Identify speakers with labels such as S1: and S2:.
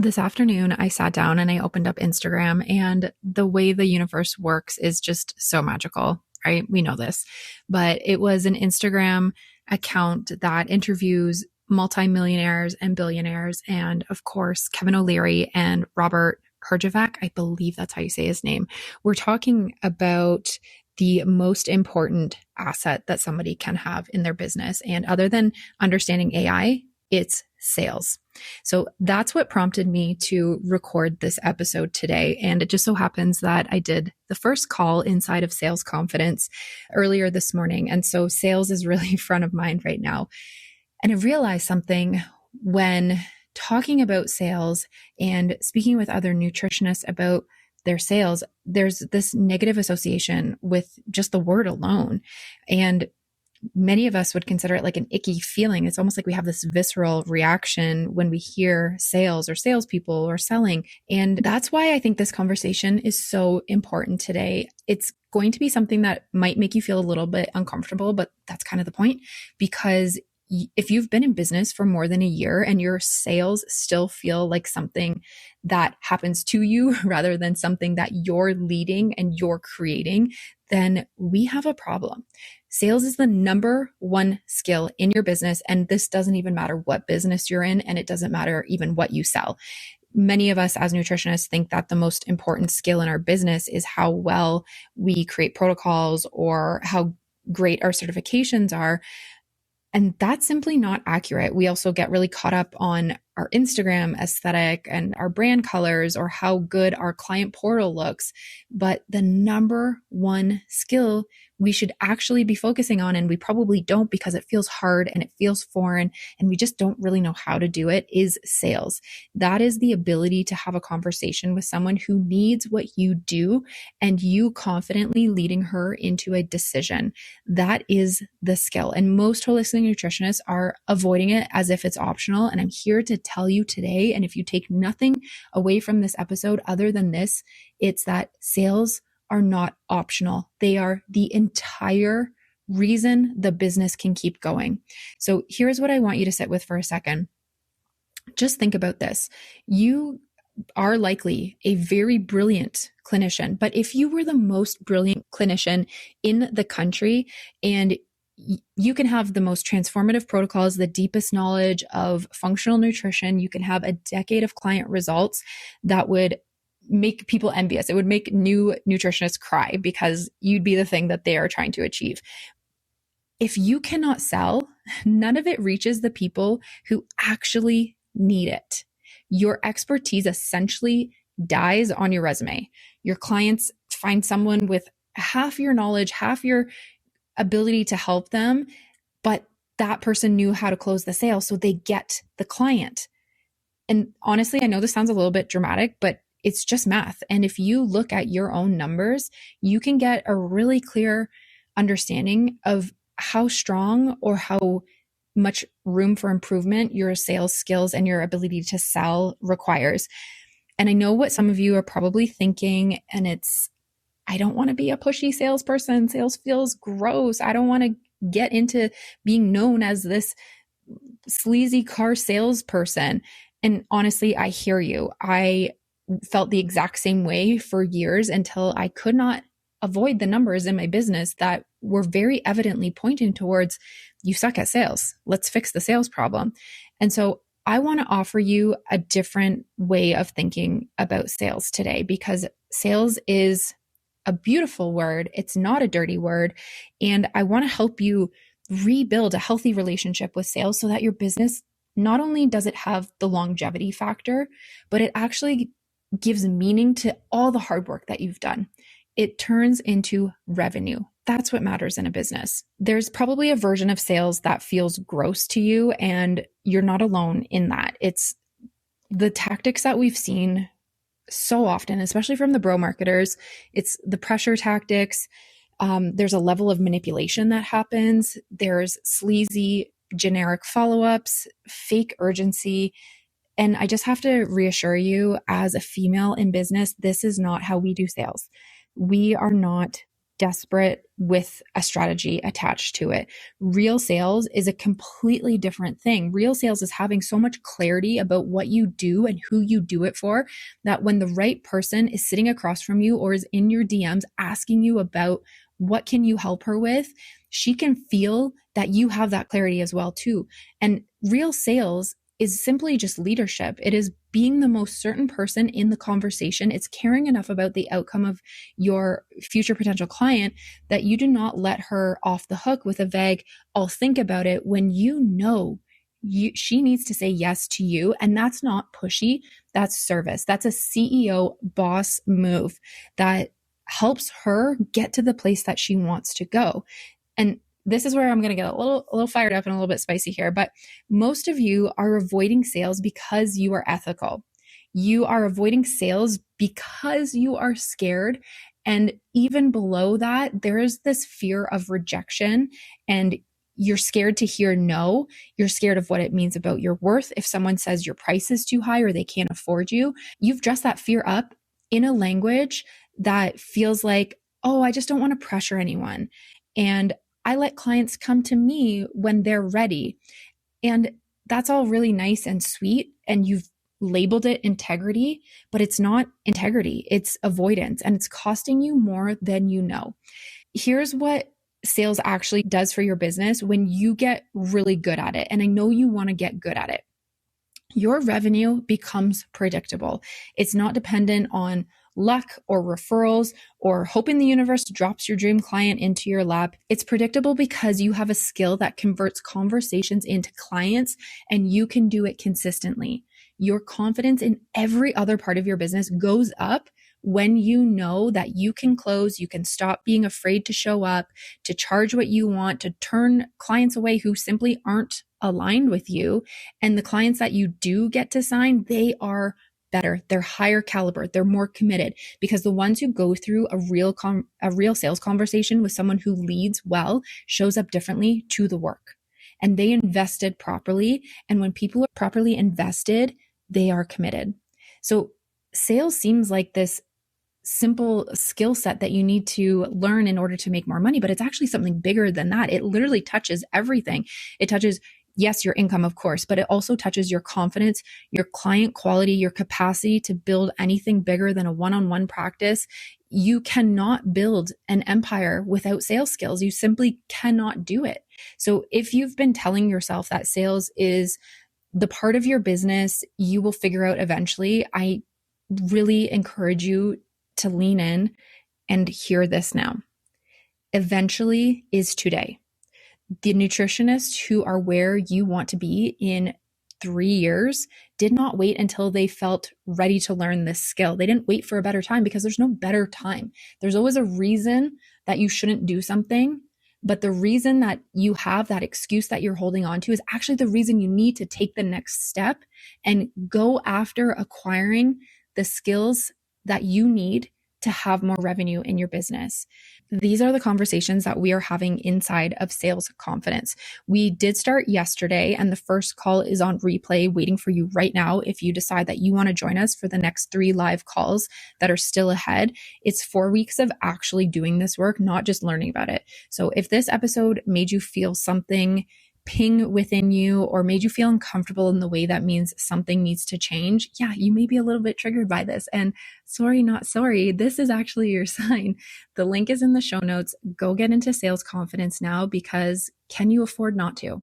S1: This afternoon, I sat down and I opened up Instagram, and the way the universe works is just so magical, right? We know this, but it was an Instagram account that interviews multimillionaires and billionaires. And of course, Kevin O'Leary and Robert Herjavec, I believe that's how you say his name. We're talking about the most important asset that somebody can have in their business. And other than understanding AI, it's sales. So that's what prompted me to record this episode today. And it just so happens that I did the first call inside of Sales Confidence earlier this morning. And so sales is really front of mind right now. And I realized something when talking about sales and speaking with other nutritionists about their sales. There's this negative association with just the word alone. And many of us would consider it like an icky feeling. It's almost like we have this visceral reaction when we hear sales or salespeople or selling. And that's why I think this conversation is so important today. It's going to be something that might make you feel a little bit uncomfortable, but that's kind of the point. Because if you've been in business for more than a year and your sales still feel like something that happens to you rather than something that you're leading and you're creating, then we have a problem. Sales is the number one skill in your business. And this doesn't even matter what business you're in, and it doesn't matter even what you sell. Many of us as nutritionists think that the most important skill in our business is how well we create protocols or how great our certifications are. And that's simply not accurate. We also get really caught up on our Instagram aesthetic and our brand colors or how good our client portal looks. But the number one skill we should actually be focusing on, and we probably don't because it feels hard and it feels foreign and we just don't really know how to do it, is sales. That is the ability to have a conversation with someone who needs what you do and you confidently leading her into a decision. That is the skill. And most holistic nutritionists are avoiding it as if it's optional. And I'm here to tell you today, and if you take nothing away from this episode other than this, it's that sales are not optional. They are the entire reason the business can keep going. So here's what I want you to sit with for a second. Just think about this. You are likely a very brilliant clinician, but if you were the most brilliant clinician in the country and you can have the most transformative protocols, the deepest knowledge of functional nutrition, you can have a decade of client results that would make people envious. It would make new nutritionists cry because you'd be the thing that they are trying to achieve. If you cannot sell, none of it reaches the people who actually need it. Your expertise essentially dies on your resume. Your clients find someone with half your knowledge, half your ability to help them, but that person knew how to close the sale, so they get the client. And honestly, I know this sounds a little bit dramatic, but it's just math. And if you look at your own numbers, you can get a really clear understanding of how strong or how much room for improvement your sales skills and your ability to sell requires. And I know what some of you are probably thinking, and it's, I don't want to be a pushy salesperson. Sales feels gross. I don't want to get into being known as this sleazy car salesperson. And honestly, I hear you. I felt the exact same way for years until I could not avoid the numbers in my business that were very evidently pointing towards, you suck at sales. Let's fix the sales problem. And so I want to offer you a different way of thinking about sales today, because sales is a beautiful word. It's not a dirty word. And I want to help you rebuild a healthy relationship with sales so that your business, not only does it have the longevity factor, but it actually gives meaning to all the hard work that you've done. It turns into revenue. That's what matters in a business. There's probably a version of sales that feels gross to you, and you're not alone in that. It's the tactics that we've seen so often, especially from the bro marketers. It's the pressure tactics. There's a level of manipulation that happens. There's sleazy, generic follow-ups, fake urgency. And I just have to reassure you, as a female in business, this is not how we do sales. We are not desperate with a strategy attached to it. Real sales is a completely different thing. Real sales is having so much clarity about what you do and who you do it for, that when the right person is sitting across from you or is in your DMs asking you about what can you help her with, she can feel that you have that clarity as well too. And real sales is simply just leadership. It is being the most certain person in the conversation. It's caring enough about the outcome of your future potential client that you do not let her off the hook with a vague, I'll think about it, when you know she needs to say yes to you. And that's not pushy. That's service. That's a CEO boss move that helps her get to the place that she wants to go. And this is where I'm going to get a little fired up and a little bit spicy here, but most of you are avoiding sales because you are ethical. You are avoiding sales because you are scared. And even below that, there is this fear of rejection, and you're scared to hear no. You're scared of what it means about your worth. If someone says your price is too high or they can't afford you, you've dressed that fear up in a language that feels like, oh, I just don't want to pressure anyone. And I let clients come to me when they're ready. And that's all really nice and sweet. And you've labeled it integrity, but it's not integrity. It's avoidance, and it's costing you more than you know. Here's what sales actually does for your business when you get really good at it. And I know you want to get good at it. Your revenue becomes predictable. It's not dependent on luck or referrals or hoping the universe drops your dream client into your lap. It's predictable because you have a skill that converts conversations into clients, and you can do it consistently. Your confidence in every other part of your business goes up when you know that you can close, you can stop being afraid to show up, to charge what you want, to turn clients away who simply aren't aligned with you. And the clients that you do get to sign, they are better. They're higher caliber. They're more committed, because the ones who go through a real sales conversation with someone who leads well shows up differently to the work, and they invested properly. And when people are properly invested, they are committed. So sales seems like this simple skill set that you need to learn in order to make more money, but it's actually something bigger than that. It literally touches everything. It touches, yes, your income, of course, but it also touches your confidence, your client quality, your capacity to build anything bigger than a one-on-one practice. You cannot build an empire without sales skills. You simply cannot do it. So if you've been telling yourself that sales is the part of your business you will figure out eventually, I really encourage you to lean in and hear this now. Eventually is today. The nutritionists who are where you want to be in 3 years did not wait until they felt ready to learn this skill. They didn't wait for a better time, because there's no better time. There's always a reason that you shouldn't do something, but the reason that you have that excuse that you're holding on to is actually the reason you need to take the next step and go after acquiring the skills that you need to have more revenue in your business. These are the conversations that we are having inside of Sales Confidence. We did start yesterday, and the first call is on replay waiting for you right now if you decide that you want to join us for the next 3 live calls that are still ahead. It's 4 weeks of actually doing this work, not just learning about it. So if this episode made you feel something ping within you or made you feel uncomfortable in the way that means something needs to change, yeah, you may be a little bit triggered by this. And sorry, not sorry, this is actually your sign. The link is in the show notes. Go get into Sales Confidence now, because can you afford not to?